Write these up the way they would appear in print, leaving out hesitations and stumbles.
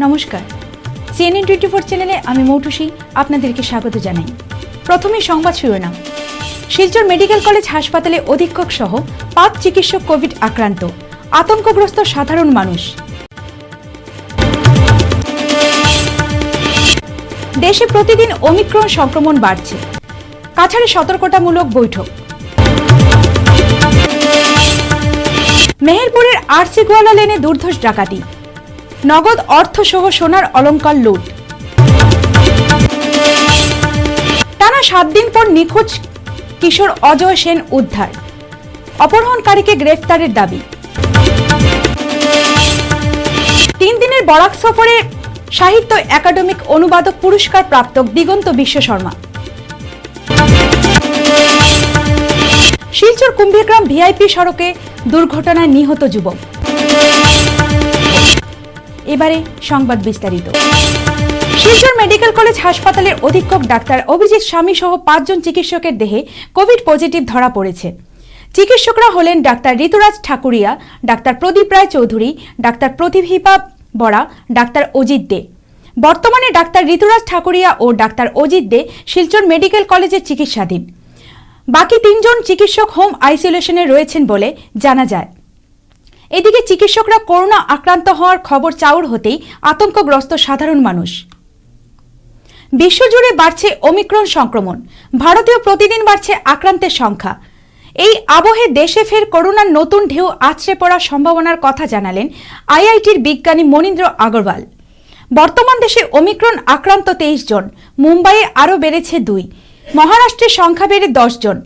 নমস্কার, CNN 24 চ্যানেলে আমি মৌটুসী আপনাদেরকে স্বাগত জানাই। প্রথমেই সংবাদ শিরোনাম। শিলচর মেডিকেল কলেজ হাসপাতালে অধীক্ষক সহ 5 চিকিৎসক কোভিড আক্রান্ত, আতঙ্কগ্রস্ত সাধারণ মানুষ। দেশে প্রতিদিন ওমিক্রন সংক্রমণ বাড়ছে, কাছাড়ে সতর্কতামূলক বৈঠক। মেহেরপুরের আরসি গোয়ালা লেনে দুর্ধর্ষ ডাকাতি, নগদ অর্থসহ সোনার অলংকার লুট। টানা 7 দিন পর নিখোঁজ কিশোর অজয় সেন উদ্ধার, অপহরণকারীকে গ্রেফতারের দাবি। 3 দিনের বরাক সফরে সাহিত্য একাডেমিক অনুবাদক পুরস্কার প্রাপ্ত দিগন্ত বিশ্ব শর্মা। শিলচর কুম্ভীরগ্রাম ভিআইপি সড়কে দুর্ঘটনায় নিহত যুবক। এবারে সংবাদ বিস্তারিত। শিলচর মেডিকেল কলেজ হাসপাতালের অধীক্ষক ডাক্তার অভিজিৎ স্বামী সহ 5 জন চিকিৎসকের দেহে কোভিড পজিটিভ ধরা পড়েছে। চিকিৎসকরা হলেন ডাক্তার ঋতুরাজ ঠাকুরিয়া, ডাক্তার প্রদীপ রায় চৌধুরী, ডাক্তার প্রতিভা বরা, ডাক্তার অজিত দে। বর্তমানে ডাক্তার ঋতুরাজ ঠাকুরিয়া ও ডাক্তার অজিত দে শিলচর মেডিকেল কলেজের চিকিৎসাধীন। বাকি 3 জন চিকিৎসক হোম আইসোলেশনে রয়েছেন বলে জানা যায়। এদিকে চিকিৎসকরা করোনা আক্রান্ত হওয়ার খবর চাউর হতেই আতঙ্কগ্রস্ত সাধারণ মানুষ। বিশ্বজুড়ে বাড়ছে ওমিক্রন সংক্রমণ, ভারতেও প্রতিদিন বাড়ছে আক্রান্তের সংখ্যা। এই আবহে দেশে ফের করোনার নতুন ঢেউ আছড়ে পড়ার সম্ভাবনার কথা জানালেন আইআইটির বিজ্ঞানী মনীন্দ্র আগরওয়াল। বর্তমান দেশে ওমিক্রন আক্রান্ত 23 জন, মুম্বাইয়ে আরও বেড়েছে 2, মহারাষ্ট্রের সংখ্যা বেড়ে 10 জন।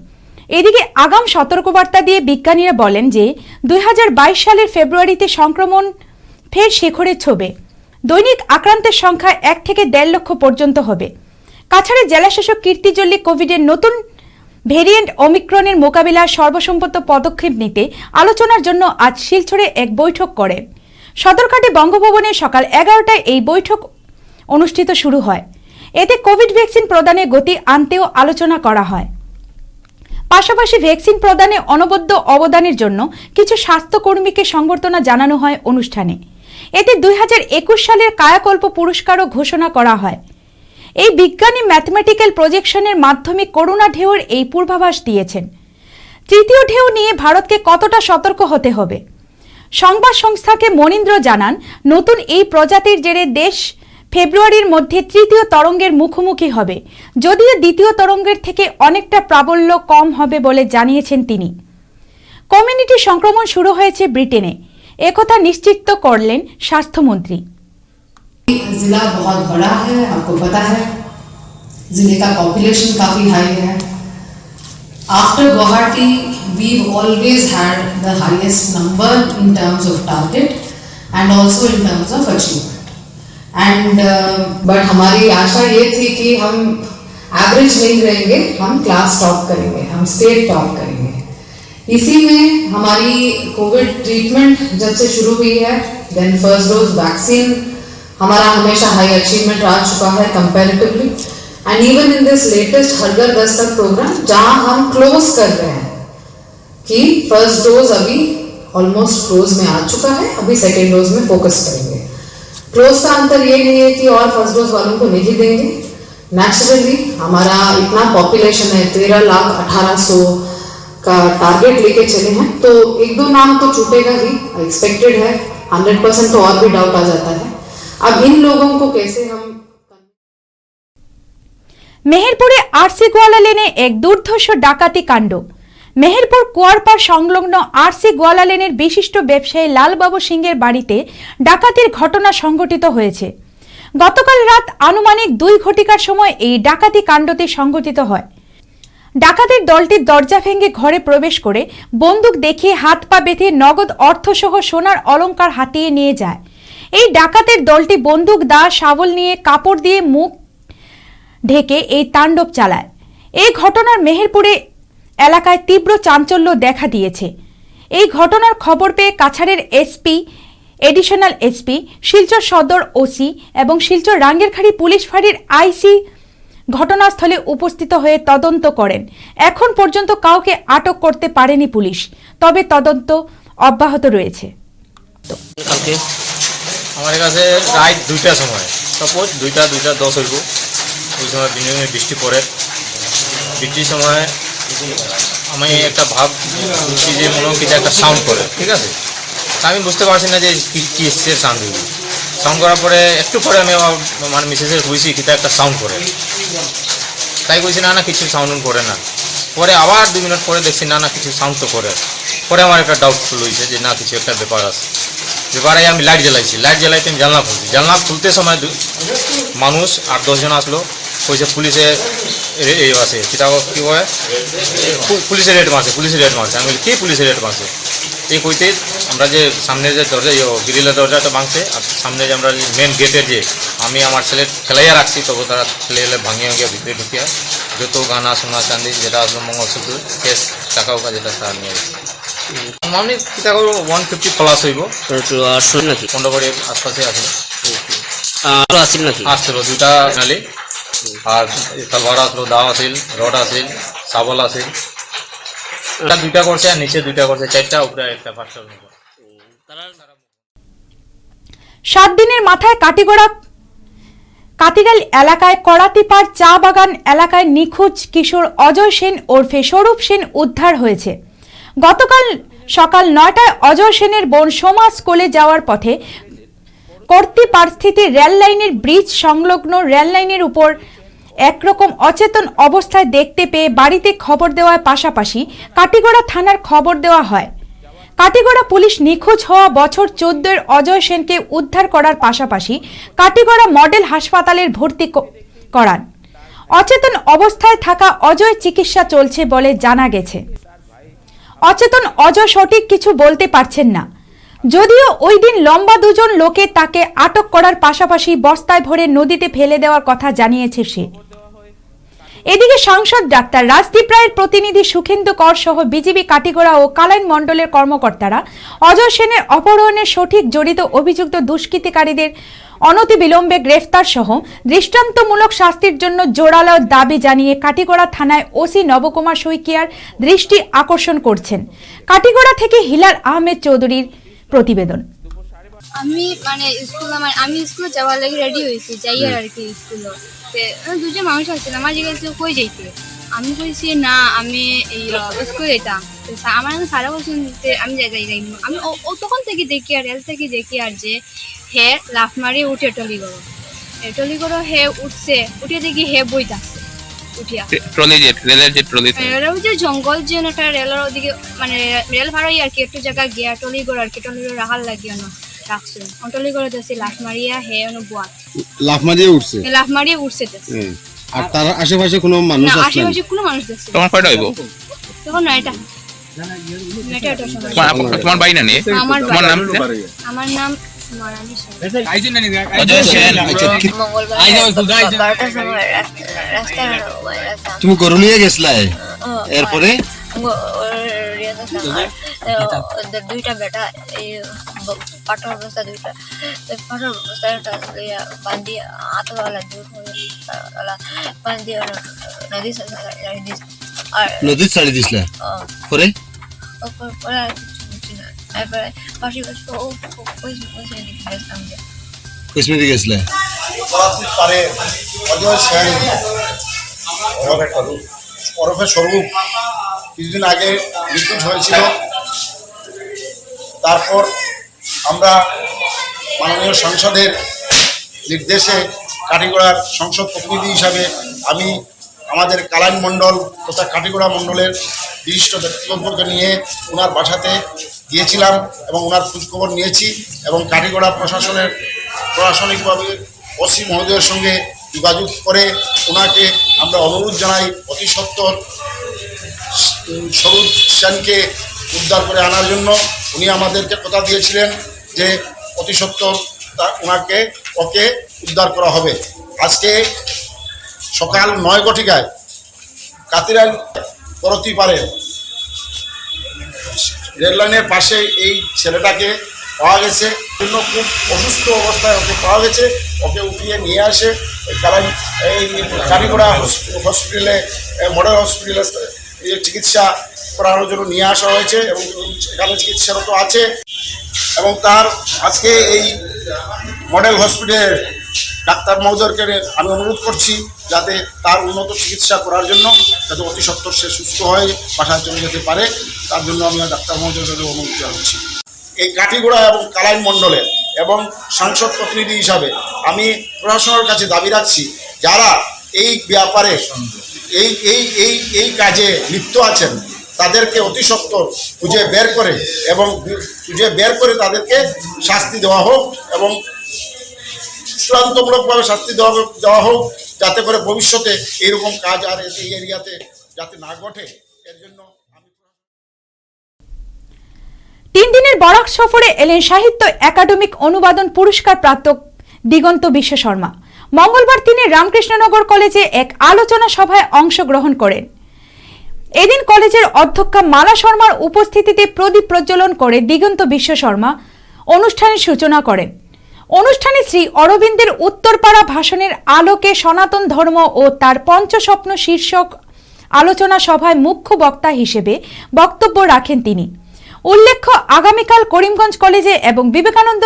এদিকে আগাম সতর্কবার্তা দিয়ে বিজ্ঞানীরা বলেন যে 2022 সালের ফেব্রুয়ারিতে সংক্রমণ ফের শিখরে ছোঁবে। দৈনিক আক্রান্তের সংখ্যা 1 থেকে 1.5 লক্ষ পর্যন্ত হবে। কাছাড়ের জেলাশাসক কীর্তি জল্লি কোভিডের নতুন ভেরিয়েন্ট ওমিক্রনের মোকাবিলার সর্বসম্মত পদক্ষেপ নিতে আলোচনার জন্য আজ শিলচরে এক বৈঠক করেন। সদরঘাটে বঙ্গভবনে সকাল 11টায় এই বৈঠক অনুষ্ঠিত শুরু হয়। এতে কোভিড ভ্যাকসিন প্রদানে গতি আনতেও আলোচনা করা হয়। পাশাপাশি ভ্যাকসিন প্রদানে অনবদ্য অবদানের জন্য কিছু স্বাস্থ্যকর্মীকে সংবর্ধনা জানানো হয় অনুষ্ঠানে। এতে 2021 সালের কায়াকল্প পুরস্কারও ঘোষণা করা হয়। এই বিজ্ঞানী ম্যাথমেটিক্যাল প্রজেকশনের মাধ্যমে করোনা ঢেউয়ের এই পূর্বাভাস দিয়েছেন। তৃতীয় ঢেউ নিয়ে ভারতকে কতটা সতর্ক হতে হবে। সংবাদ সংস্থাকে মনীন্দ্র জানান, নতুন এই প্রজাতির জেরে দেশ ফেব্রুয়ারির মধ্যে তৃতীয় তরঙ্গের মুখোমুখি হবে, যদিও দ্বিতীয় তরঙ্গের থেকে অনেকটা প্রাবল্য কম হবে বলে জানিয়েছেন তিনি। কমিউনিটি সংক্রমণ শুরু হয়েছে ব্রিটেনে, একথা নিশ্চিত করলেন স্বাস্থ্যমন্ত্রী। जिला बहुत बड़ा है, आपको पता है, जिले का पॉपुलेशन काफी हाई है। After Guwahati, we've always had the highest number in terms of target and also in terms of achievement. And but हमारी आशा ये थी कि हम एवरेज नहीं रहेंगे, हम क्लास टॉप करेंगे, हम स्टेट टॉप करेंगे। इसी में हमारी कोविड ट्रीटमेंट जब से शुरू हुई है, देन फर्स्ट डोज वैक्सीन हमारा हमेशा हाई अचीवमेंट रह चुका है comparatively. And even in this latest हर घर दस्तक प्रोग्राम, जहां हम क्लोज कर रहे हैं कि फर्स्ट डोज अभी ऑलमोस्ट क्लोज में आ चुका है, अभी सेकेंड डोज में फोकस करेंगे। क्लोज का अंतर ये नहीं है कि और फर्स्ट डोज वालों को नहीं देंगे। नेचुरली हमारा इतना पॉपुलेशन है, 13,18,00,000 का टारगेट लेके चले हैं, तो 1-2 नाम तो छूटेगा ही, एक्सपेक्टेड है। 100% तो और भी डाउट आ जाता है। अब इन लोगों को कैसे हम। মেহেরপুরে আরসি গোয়ালা লেনে এক দুর্ধর্ষ ডাকাতি কাণ্ড। মেহেরপুর কুয়ারপাড় সংলগ্ন আরসি গোয়ালা লেনের বিশিষ্ট ব্যবসায়ী লালবাবু সিংয়ের বাড়িতে ডাকাতির ঘটনা সংঘটিত হয়েছে। গতকাল রাত আনুমানিক 2 ঘটিকার সময় এই ডাকাতি কাণ্ডটি সংঘটিত হয়। ডাকাতির দলটি দরজা ভেঙে ঘরে প্রবেশ করে বন্দুক দেখিয়ে হাত পা বেঁধে নগদ অর্থসহ সোনার অলংকার হাতিয়ে নিয়ে যায়। এই ডাকাতের দলটি বন্দুক, দা, শাবল নিয়ে কাপড় দিয়ে মুখ ঢেকে এই তাণ্ডব চালায়। এই ঘটনার মেহেরপুরে এলাকায় তীব্র চাঞ্চল্য দেখা দিয়েছে। এই ঘটনার খবর পেয়ে কাছাড়ের এসপি, এডিশনাল এসপি, শিলচর সদর ওসি এবং শিলচর রাঙ্গেরখাড়ি পুলিশ ফাঁড়ির আইসি ঘটনাস্থলে উপস্থিত হয়ে তদন্ত করেন। এখন পর্যন্ত কাউকে আটক করতে পারেনি পুলিশ, তবে তদন্ত অব্যাহত রয়েছে। কালকে हमारे কাছে রাত 2টার সময়, সাপোজ 2:10 হইব, ওই সময় বিনিময়ে বৃষ্টি পড়ে। বৃষ্টির সময় আমি একটা ভাব বুঝছি যে মনে হয় কিছু একটা সাউন্ড করে, ঠিক আছে। তা আমি বুঝতে পারছি না যে কী এসছে সাউন্ড হইব। সাউন্ড করার পরে একটু পরে আমি আমার মিসেসের বুঝছি কিছু একটা সাউন্ড করে, তাই বলছি না কিছু সাউন্ড করে না। পরে আবার 2 মিনিট পরে দেখছি না কিছু সাউন্ড তো করে। পরে আমার একটা ডাউটফুল হয়েছে যে না কিছু একটা ব্যাপার আছে। ব্যাপারে আমি লাইট জ্বালাইছি, লাইট জ্বালাইতে আমি জানলা খুলছি। জানলা খুলতে সময় মানুষ 8-10 জন আসলো, কইছে পুলিশে আছে কিতাব কী হয়, পুলিশের রেড মারছে, পুলিশের রেড মারছে। আমি বলি কে পুলিশের রেড মারছে? এই কইতে আমরা যে সামনে যে দরজা গ্রিলের দরজাটা ভাঙছে, আর সামনে যে আমরা মেন গেটের যে আমি আমার ছেলে খেলাইয়া রাখছি, তবু তারা খেলে ভাঙিয়ে ভিতরে ঢুকিয়া যত গানা সোনা চাঁদি যেটা আসলো মঙ্গলসূত্র কেস টাকা উকা যেটা তারা নিয়ে গেছে। আমি কিতাব 150 প্লাস হইব, আসল নাকি 15 বাড়ি আশপাশে আসলো। আরো আসল নাকি আসছিল 2টা নালি, আর তলবার আসলো, দাও আসিল, রড আসিল, শাবল আসিল। 2টা করছে, আর নিচে 2টা করছে, 4টা উপরে একটা 5টা। 7 দিনের মাথায় কাটিগাল এলাকায় করাতিপাড় চা বাগান এলাকায় নিখোঁজ কিশোর অজয় সেন ওরফে স্বরূপ সেন উদ্ধার হয়েছে। গতকাল সকাল 9টায় অজয় সেনের বোন সোমা স্কুলে যাওয়ার পথে কর্তিপাড়স্থিত রেল লাইনের ব্রিজ সংলগ্ন রেল লাইনের উপর একরকম অচেতন অবস্থায় দেখতে পেয়ে বাড়িতে খবর দেওয়ার পাশাপাশি কাটিগড়া থানার খবর দেওয়া হয়। কাটিগড়া পুলিশ নিখোঁজ হওয়া বছর 14-এর অজয় সেনকে উদ্ধার করার পাশাপাশি কাটিগড়া মডেল হাসপাতালের ভর্তি করান। অচেতন অবস্থায় থাকা অজয় চিকিৎসা চলছে বলে জানা গেছে। অচেতন অজয় সঠিক কিছু বলতে পারছেন না, যদিও ওই দিন লম্বা 2 জন লোকে তাকে আটক করার পাশাপাশি বস্তায় ভরে নদীতে ফেলে দেওয়ার কথা জানিয়েছে সে। এদিকে সাংসদ ডাক্তার রাজদীপ রায়ের প্রতিনিধি সুখেন্দু কর সহ বিজেপি কাটিগড়া ও কালাইন মণ্ডলের কর্মকর্তারা অজয় সেনের অপহরণের সঠিক জড়িত অভিযুক্ত দুষ্কৃতিকারীদের অনতিবিলম্বে গ্রেফতার সহ দৃষ্টান্তমূলক শাস্তির জন্য জোরালো দাবি জানিয়ে কাটিগড়া থানায় ওসি নবকুমার শইকিয়ার দৃষ্টি আকর্ষণ করছেন। কাটিগড়া থেকে হিলাল আহমেদ চৌধুরীর প্রতিবেদন। আমি স্কুলে যাওয়ার লাগে রেডি হয়েছি, যাইয়ার আর কি স্কুল। দুজন মানুষ আসছিল, আমার জিজ্ঞাসা কই যাইতে, আমি কইছি না আমি এই স্কুলে যেতাম। আমার সারা বছর আমি যাই আমি তখন থেকে দেখি আর রেল থেকে দেখি আর যে হে লাফ মারি উঠে টলিগড় হে উঠছে, উঠে দেখি হে বইতে আসছে উঠিয়া রেলের যে জঙ্গল যে একটা রেলের ওদিকে মানে রেল ভাড়াই আর কি একটু জায়গা গিয়া টলিগড় আর কি টলিগড় রাখার লাগিয়ে রাখছে। টলিগড় যাচ্ছে লাফ মারিয়া হে বুয়া লাফ মারিয়ে উঠছে আর তার আশেপাশে কোনো মানুষ না, আসছে আশেপাশে কোনো মানুষ দেখছে তোমার কয়টা হইব তখন না এটা তোমার বাড়ি না নিয়ে তোমার নাম আমার নাম তুমি গরু নিয়ে গেছিলা এরপরে দুইটা বেটা এই পাঠার অবস্থা দুইটা পাঠার অবস্থা বান্ধি আতলা দূর বান্ধি নদী ছাড়ি দিছিল পরে কশ্মীরে গেছিল ওরফে স্বরূপ কিছুদিন আগে নিখোঁজ হয়েছিল। তারপর আমরা মাননীয় সাংসদের নির্দেশে কাটিগড়ার সংসদ প্রতিনিধি হিসাবে আমি আমাদের কালাইন মণ্ডল তথা কাটিগড়া মণ্ডলের বিশিষ্ট ব্যক্তিবর্গকে নিয়ে ওনার বাসাতে গিয়েছিলাম এবং ওনার খোঁজখবর নিয়েছি এবং কাটিগড়া প্রশাসনিকভাবে ওসি মহোদয়ের সঙ্গে যোগাযোগ করে ওনাকে আমরা অনুরোধ জানাই অতি সত্বর স্বরূপ সেনকে উদ্ধার করে আনার জন্য। উনি আমাদেরকে কথা দিয়েছিলেন যে অতি সত্বর ওকে উদ্ধার করা হবে। আজকে সকাল 9 ঘটিকায় কাতিরাল করতিপাড়ে রেললাইনের পাশে এই ছেলেটাকে পাওয়া গেছে। জন্য খুব অসুস্থ অবস্থায় ওকে পাওয়া গেছে। ওকে উঠিয়ে নিয়ে আসে এই কাটিগড়া হসপিটালে মডেল হসপিটালে চিকিৎসা করানোর জন্য নিয়ে আসা হয়েছে এবং এখানে চিকিৎসারত আছে এবং তার আজকে এই মডেল হসপিটালের ডাক্তার মহোদয়কে আমি অনুরোধ করছি যাতে তার উন্নত চিকিৎসা করার জন্য যাতে অতি সত্বর সে সুস্থ হয়ে বাসায় চলে যেতে পারে, তার জন্য আমি ডাক্তার মহোদয়কে অনুরোধ জানাচ্ছি। এই কাঠিগোড়া এবং কালাইন মণ্ডলের এবং সাংসদ প্রতিনিধি হিসাবে আমি প্রশাসনের কাছে দাবি রাখছি, যারা এই ব্যাপারে এই কাজে লিপ্ত আছেন তাদেরকে অতি সত্বর খুঁজে বের করে তাদেরকে শাস্তি দেওয়া হোক এবং চূড়ান্তমূলকভাবে শাস্তি দেওয়া হোক, যাতে করে ভবিষ্যতে এইরকম কাজ আর এই এরিয়াতে যাতে না ঘটে। এর জন্য আমি 3 দিনের বরাক সফরে এলেন সাহিত্য একাডেমিক অনুবাদন পুরস্কার প্রাপ্ত দিগন্ত বিশ্ব শর্মা। মঙ্গলবার তিনি রামকৃষ্ণনগর কলেজে এক আলোচনা সভায় অংশগ্রহণ করেন। এদিন কলেজের অধ্যক্ষা মালা শর্মার উপস্থিতিতে প্রদীপ প্রজ্বলন করে দিগন্ত বিশ্ব শর্মা অনুষ্ঠানের সূচনা করেন। অনুষ্ঠানে শ্রী অরবিন্দের উত্তরপাড়া ভাষণের আলোকে সনাতন ধর্ম ও তার পঞ্চস্বপ্ন শীর্ষক আলোচনা সভায় মুখ্য বক্তা হিসেবে বক্তব্য রাখেন তিনি। উল্লেখ্য, আগামীকাল করিমগঞ্জ কলেজে এবং বিবেকানন্দ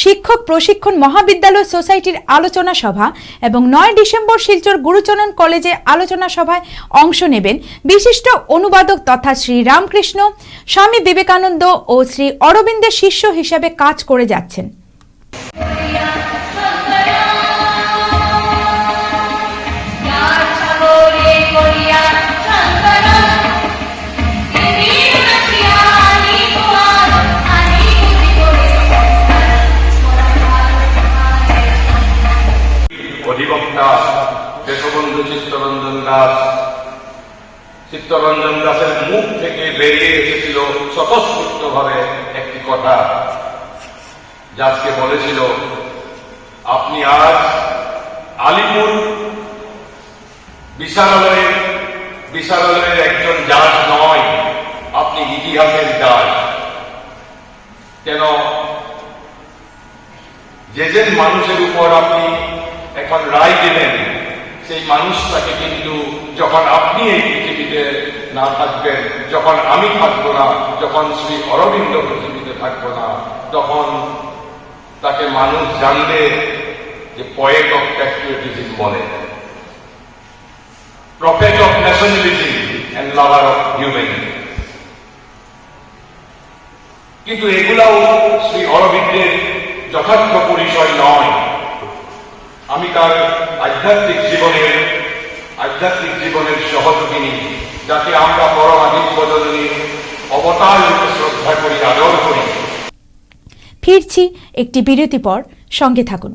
শিক্ষক প্রশিক্ষণ মহাবিদ্যালয় সোসাইটির আলোচনা সভা এবং 9 ডিসেম্বর শিলচর গুরুচরণ কলেজে আলোচনা সভায় অংশ নেবেন বিশিষ্ট অনুবাদক তথা শ্রী রামকৃষ্ণ, স্বামী বিবেকানন্দ ও শ্রী অরবিন্দের শিষ্য হিসেবে কাজ করে যাচ্ছেন। অধিবক্তা দেশবন্ধু চিত্তরঞ্জন দাসের মুখ থেকে বেরিয়ে এসেছিল স্বতঃস্ফূর্তভাবে একটি কথা, জাজকে বলেছিল, আপনি আজ আলিপুর বিচারালয়ের একজন জাজ নয়, আপনি ইতিহাসের জাজ। কেন যে মানুষের উপর আপনি এখন রায় দেবেন, সেই মানুষটাকে কিন্তু যখন আপনি এই পৃথিবীতে না থাকবেন, যখন আমি থাকবো না, যখন শ্রী অরবিন্দ পৃথিবীতে থাকবো না, তখন তাকে মানুষ জানবে যে পোয়েট অফ প্যাট্রিয়টিজম বলে, prophet of nationalism and lover of humanity. কিন্তু এগুলাও শ্রী অরবিন্দের যথার্থ পরিচয় নয়। আমি তার আধ্যাত্মিক জীবনের সহযোগিনী, যাকে আমরা পরমাধিক বদলনী অবতার রূপে শ্রদ্ধা করি, আদর করি। ফিরছি একটি বিরতি পর, সঙ্গে থাকুন।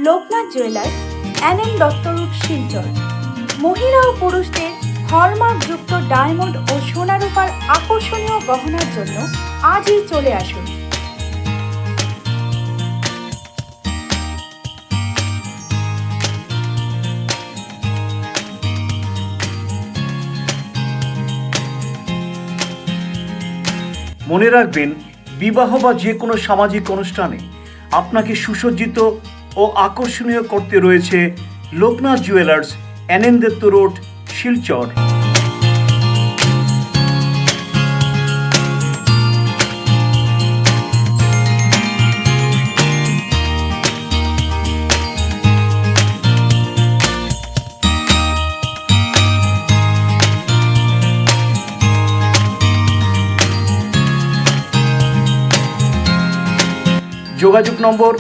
Loknath jewellers, NN Dutta road, Silchar. মহিলা ও পুরুষদের হলমার্কযুক্ত ডায়মন্ড ও সোনারূপার আকর্ষণীয় গহনার জন্য আজই চলে আসুন। মনে রাখবেন, বিবাহ বা যে কোনো সামাজিক অনুষ্ঠানে আপনাকে সুসজ্জিত ও আকর্ষণীয় করতে রয়েছে Loknath jewellers, NN Dutta road, Silchar. যোগাযোগ নম্বর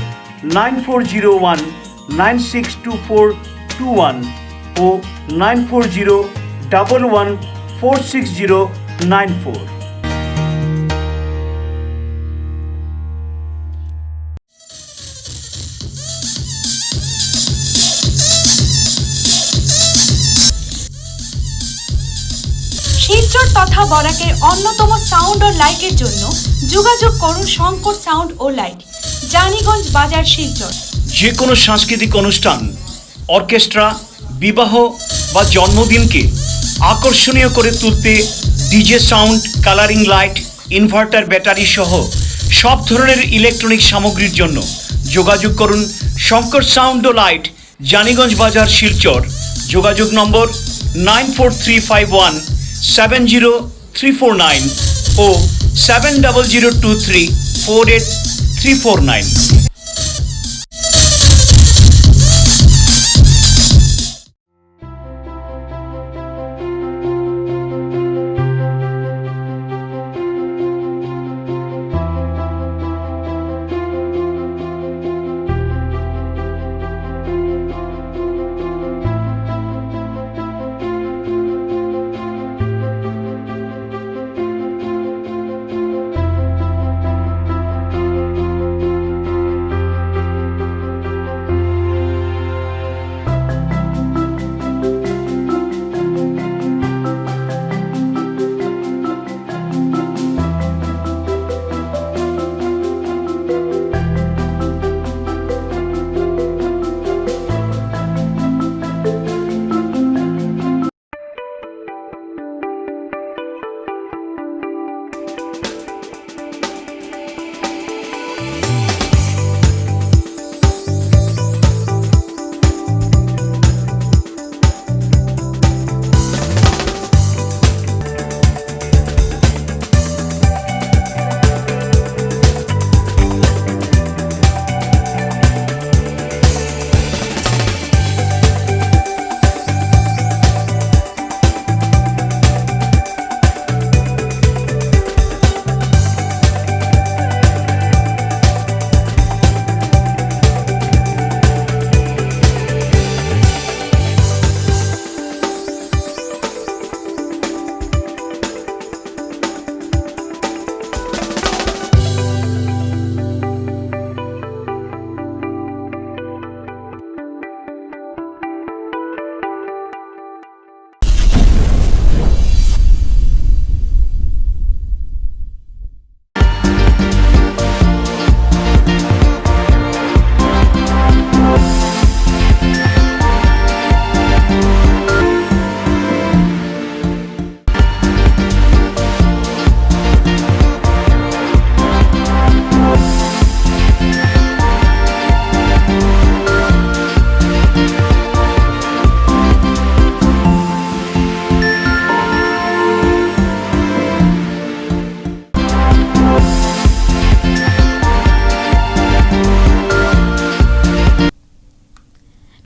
9401962421 ও 9401146094। শিলচর তথা বরাকের অন্যতম সাউন্ড ও লাইটের জন্য যোগাযোগ করুন Shankar sound oh light, Janiganj বাজার, শিলচর। যে কোনো সাংস্কৃতিক অনুষ্ঠান, অর্কেস্ট্রা, বিবাহ বা জন্মদিনকে আকর্ষণীয় করে তুলতে DJ sound, colouring light, inverter, battery সহ সব ধরনের ইলেকট্রনিক সামগ্রীর জন্য যোগাযোগ করুন Shankar sound oh light, Janiganj বাজার, শিলচর। যোগাযোগ নম্বর 9435170349 ও 7002348349।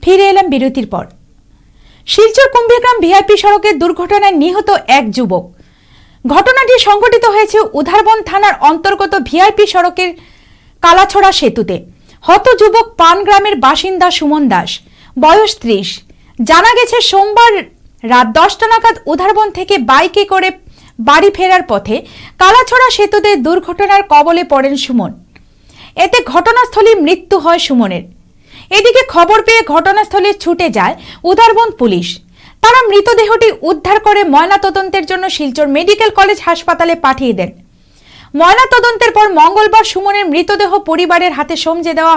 ফিরে এলাম বিরতির পর। শিলচর কুম্ভীগ্রাম ভিআইপি সড়কের দুর্ঘটনায় নিহত এক যুবক। ঘটনাটি সংঘটিত হয়েছে উধারবন থানার অন্তর্গত ভিআইপি সড়কের কালাছড়া সেতুতে। হত যুবক পান গ্রামের বাসিন্দা সুমন দাস, বয়স 30। জানা গেছে সোমবার রাত 10টা নাগাদ উধারবন থেকে বাইকে করে বাড়ি ফেরার পথে কালাছড়া সেতুতে দুর্ঘটনার কবলে পড়েন সুমন। এতে ঘটনাস্থলে মৃত্যু হয় সুমনের। এদিকে খবর পেয়ে ঘটনাস্থলে ছুটে যায় উধারবন পুলিশ। তারা মৃতদেহটি উদ্ধার করে ময়নাতদন্তের জন্য শিলচর মেডিকেল কলেজ হাসপাতালে পাঠিয়ে দেন। ময়নাতদন্তের পর মঙ্গলবার সুমনের মৃতদেহ পরিবারের হাতে সমঝে দেওয়া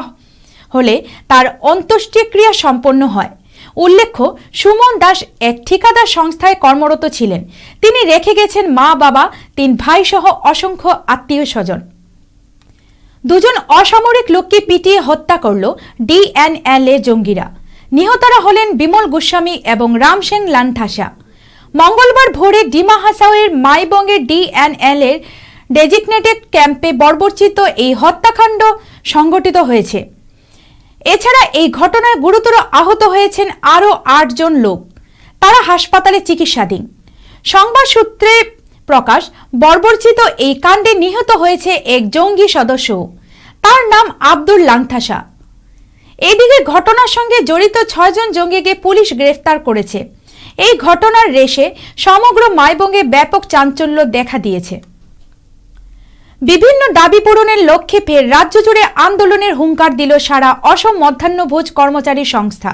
হলে তার অন্ত্যেষ্টিক্রিয়া সম্পন্ন হয়। উল্লেখ্য, সুমন দাস এক ঠিকাদার সংস্থায় কর্মরত ছিলেন। তিনি রেখে গেছেন মা, বাবা, 3 ভাই সহ অসংখ্য আত্মীয় স্বজন। দুজন অসামরিক লোককে পিটিয়ে হত্যা করল ডিএনএলএ জঙ্গিরা। নিহতরা হলেন বিমল গোস্বামী এবং রামসেন লানথাসা। মঙ্গলবার ভোরে ডিমা হাসাওয়ের মাইবঙ্গের ডিএনএলএর ডেজিগনেটেড ক্যাম্পে বর্বরচিত এই হত্যাকাণ্ড সংঘটিত হয়েছে। এছাড়া এই ঘটনায় গুরুতর আহত হয়েছেন আরও 8 জন লোক। তারা হাসপাতালে চিকিৎসাধীন। সংবাদ সূত্রে প্রকাশ, বর্বরচিত এই কাণ্ডে নিহত হয়েছে এক জঙ্গি সদস্য। তার নাম আব্দুল লাংথাসা। এদিকে ঘটনার সঙ্গে জড়িত 6 জন জঙ্গিকে পুলিশ গ্রেফতার করেছে। এই ঘটনার রেশে সমগ্র মাইবঙ্গে ব্যাপক চাঞ্চল্য দেখা দিয়েছে। বিভিন্ন দাবি পূরণের লক্ষ্যে ফের রাজ্য জুড়ে আন্দোলনের হুঙ্কার দিল সারা অসম মধ্যাহ্নভোজ কর্মচারী সংস্থা।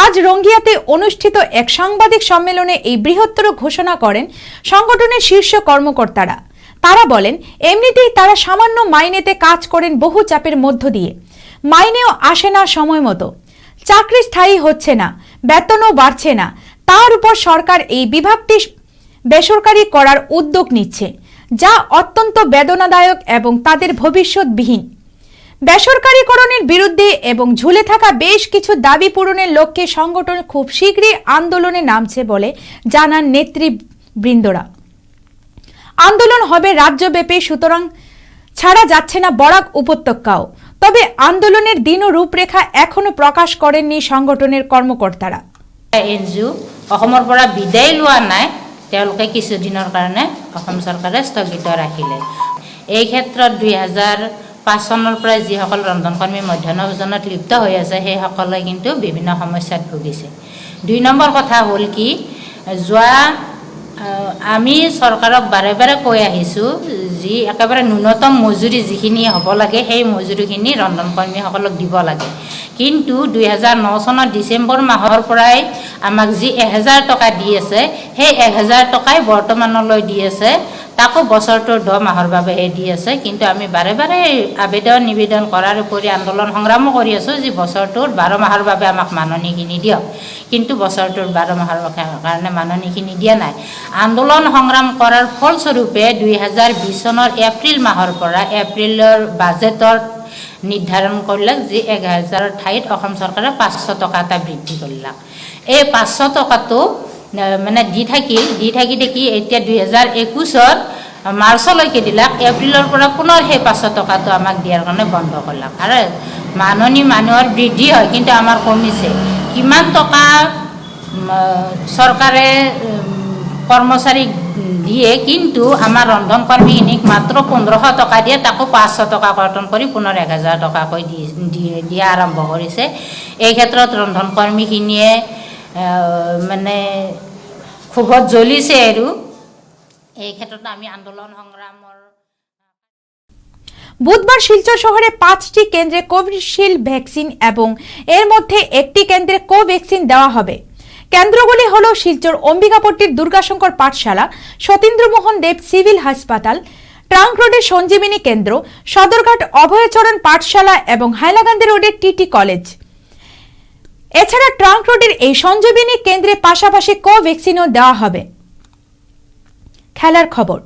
আজ রঙ্গিয়াতে অনুষ্ঠিত এক সাংবাদিক সম্মেলনে এই বৃহত্তর ঘোষণা করেন সংগঠনের শীর্ষ কর্মকর্তারা। তারা বলেন, এমনিতেই তারা সামান্য মাইনেতে কাজ করেন বহু চাপের মধ্য দিয়ে, মাইনেও আসে না সময় মতো, চাকরি স্থায়ী হচ্ছে না, বেতনও বাড়ছে না, তার উপর সরকার এই বিভাগটি বেসরকারি করার উদ্যোগ নিচ্ছে, যা অত্যন্ত বেদনাদায়ক এবং তাদের ভবিষ্যৎবিহীন। বেসরকারীকরণের বিরুদ্ধে এবং ঝুলে থাকা বেশ কিছু দাবি পূরণের লক্ষ্যে সংগঠন খুব শীঘ্রই আন্দোলনে নামছে বলে জানান নেতৃবৃন্দরা। আন্দোলন হবে রাজ্যব্যাপী, সুতরাং ছাড়া যাচ্ছে না বরাক উপত্যকাও। তবে আন্দোলনের দিন ও রূপরেখা এখনো প্রকাশ করেননি সংগঠনের কর্মকর্তারা। এনজিও অসমৰ পৰা বিদায় লোৱা নাই, তেওঁলোকে কিছুদিনৰ কাৰণে অসম চৰকাৰে স্থগিত ৰাখিলে। এই ক্ষেত্ৰত 2005 চনৰ পৰা যিসকল ৰন্ধনকৰ্মী মধ্যাহ্ন ভোজনত লিপ্ত হৈ আছে সেইসকলে কিন্তু বিভিন্ন সমস্যাত ভুগিছে। 2 নম্বৰ কথা হ'ল কি, আমি চৰকাৰক বাৰে বাৰে কৈ আহিছোঁ যি একেবাৰে ন্যূনতম মজুৰি যিখিনি হ'ব লাগে সেই মজুৰিখিনি ৰন্ধনকৰ্মীসকলক দিব লাগে। কিন্তু 2009 চনৰ ডিচেম্বৰ মাহৰ পৰাই আমাক যি 1000 টকা দি আছে সেই 1000 টকাই বৰ্তমানলৈ দি আছে, তাকো বছৰটোৰ 10 মাহৰ বাবেহে দি আছে। কিন্তু আমি বাৰে বাৰে আবেদন নিবেদন কৰাৰ উপৰি আন্দোলন সংগ্ৰামো কৰি আছোঁ যে বছৰটোৰ 12 মাহৰ বাবে আমাক মাননিখিনি দিয়ক, কিন্তু বছৰটোৰ 12 মাহৰ কাৰণে মাননিখিনি দিয়া নাই। আন্দোলন সংগ্ৰাম কৰাৰ ফলস্বৰূপে 2020 চনৰ এপ্ৰিল মাহৰ পৰা এপ্ৰিলৰ বাজেটৰ নিৰ্ধাৰণ কৰিলে যে 1000 ঠাইত অসম চৰকাৰে 500 টকা এটা বৃদ্ধি কৰিলে। এই 500 টকাটো মানে দি থাকি এতিয়া 2021 মাৰ্চলৈকে দিলাক, এপ্ৰিলৰ পৰা পুনৰ সেই 500 টকাটো আমাক দিয়াৰ কাৰণে বন্ধ কৰিলাক। আৰু মাননি মানুহৰ বৃদ্ধি হয় কিন্তু আমাৰ কমিছে। কিমান টকা চৰকাৰে কৰ্মচাৰীক দিয়ে, কিন্তু আমাৰ ৰন্ধনকৰ্মীখিনিক মাত্ৰ 1500 টকা দিয়ে, তাকো 500 টকা কৰ্তন কৰি পুনৰ 1000 টকাকৈ দিয়া আৰম্ভ কৰিছে। এই ক্ষেত্ৰত ৰন্ধনকৰ্মীখিনিয়ে মানে ক্ষোভত জ্বলিছে। আৰু এই ক্ষেত্ৰত আমি আন্দোলন সংগ্ৰামৰ বুধবার শিলচর শহরে 5টি কেন্দ্রে কোভিশিল্ড ভ্যাকসিন এবং এর মধ্যে একটি কেন্দ্রে কোভ্যাক্সিন দেওয়া হবে। কেন্দ্রগুলি হল শিলচর অম্বিকাপট্টির দুর্গাশঙ্কর পাঠশালা, সতীন্দ্রমোহন দেব সিভিল হাসপাতাল, ট্রাঙ্ক রোডের সঞ্জীবিনী কেন্দ্র, সদরঘাট অভয়চরণ পাঠশালা এবং হাইলাকান্দি রোডের টিটি কলেজ। এছাড়া ট্রাঙ্ক রোডের এই সঞ্জীবিনী কেন্দ্রে পাশাপাশি কোভ্যাক্সিনও দেওয়া হবে। খেলার খবর,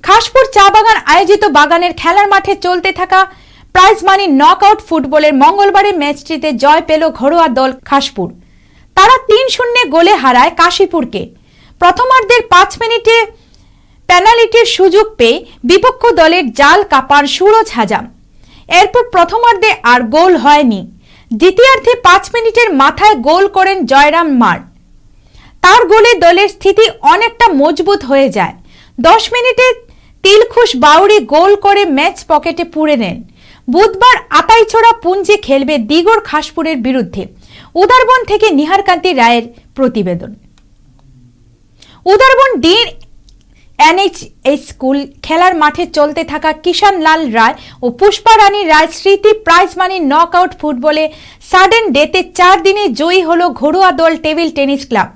খাসপুর চা বাগান আয়োজিত বাগানের খেলার মাঠে চলতে থাকা প্রাইজ মানি নকআউট ফুটবলের মঙ্গলবারের ম্যাচটিতে জয় পেল ঘরোয়া দল খাসপুর। তারা 3-0 গোলে হারায় কাশীপুরকে। প্রথমার্ধের 5 মিনিটে পেনাল্টির সুযোগ পেয়ে বিপক্ষ দলের জাল কাপান সুরজ হাজাম। এরপর প্রথমার্ধে আর গোল হয়নি। দ্বিতীয়ার্ধে 5 মিনিটের মাথায় গোল করেন জয়রাম মার। তার গোলে দলের স্থিতি অনেকটা মজবুত হয়ে যায়। 10 মিনিটে তিলখুশ বাউরি গোল করে ম্যাচ পকেটে পুরে নেন। বুধবার আতাইছড়া পুঞ্জে খেলবে দিগর খাসপুরের বিরুদ্ধে। উদারবন থেকে নিহারকান্তি রায়ের প্রতিবেদন। উদারবন NHS স্কুল খেলার মাঠে চলতে থাকা কিষান লাল রায় ও পুষ্পা রানী রায় স্মৃতি প্রাইজ মানি নকআউট ফুটবলে সাডেন ডেতে 4 দিনে জয়ী হলো ঘরোয়া দল টেবিল টেনিস ক্লাব।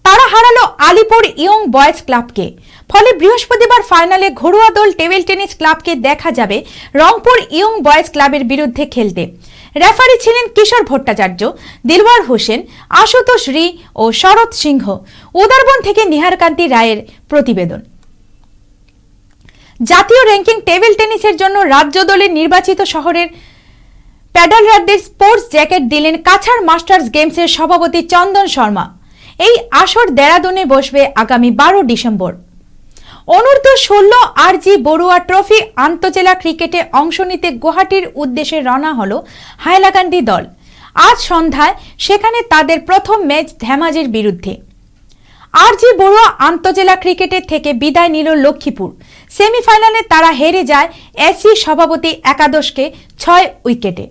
তারা হারালো আলিপুর ইয়ং বয়েজ ক্লাবকে। ফলে বৃহস্পতিবার ফাইনালে ঘরোয়া দল টেবিল টেনিস ক্লাবকে দেখা যাবে রংপুর ইয়ং বয়েজ ক্লাবের বিরুদ্ধে খেলতে। রেফারি ছিলেন কিশোর ভট্টাচার্য, দিলওয়ার হোসেন, আশুতোষ রি ও শরৎ সিংহ। উদারবন থেকে নিহারকান্তি রায়ের প্রতিবেদন। জাতীয় র্যাঙ্কিং টেবিল টেনিসের জন্য রাজ্য দলের নির্বাচিত শহরের প্যাডেলারদের স্পোর্টস জ্যাকেট দিলেন কাছাড় মাস্টার্স গেমসের সভাপতি চন্দন শর্মা। এই আসর দেরাদুনে বসবে আগামী 12 ডিসেম্বর। অনূর্ধ্ব 16 RG বড়ুয়া ট্রফি আন্তজেলা ক্রিকেটে অংশ নিতে গুয়াহাটির উদ্দেশ্যে রওনা হল হাইলাকান্দি দল। আজ সন্ধ্যায় সেখানে তাদের প্রথম ম্যাচ ধেমাজির বিরুদ্ধে। আর.জি. বড়ুয়া আন্তজেলা ক্রিকেটের থেকে বিদায় নিল লক্ষ্মীপুর। সেমিফাইনালে তারা হেরে যায় এসসি সভাপতি একাদশকে 6 উইকেটে।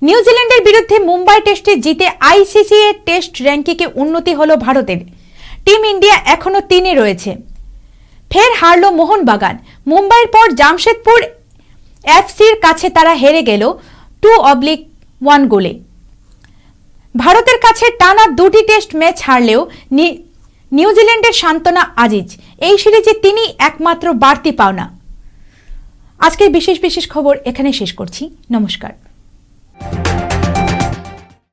নিউজিল্যান্ডের বিরুদ্ধে মুম্বাই টেস্টে জিতে আইসিসি এর টেস্ট র্যাঙ্কিংয়ে উন্নতি হলো ভারতের। টিম ইন্ডিয়া এখনো 3-এ রয়েছে। ফের হারল মোহনবাগান। মুম্বাইয়ের পর জামশেদপুর এফসির কাছে তারা হেরে গেল 2-1 গোলে। ভারতের কাছে টানা 2টি টেস্ট ম্যাচ হারলেও নিউজিল্যান্ডের সান্তনা আজিজ। এই সিরিজে তিনি একমাত্র বাড়তি পাওনা। আজকের বিশেষ খবর এখানে শেষ করছি। নমস্কার।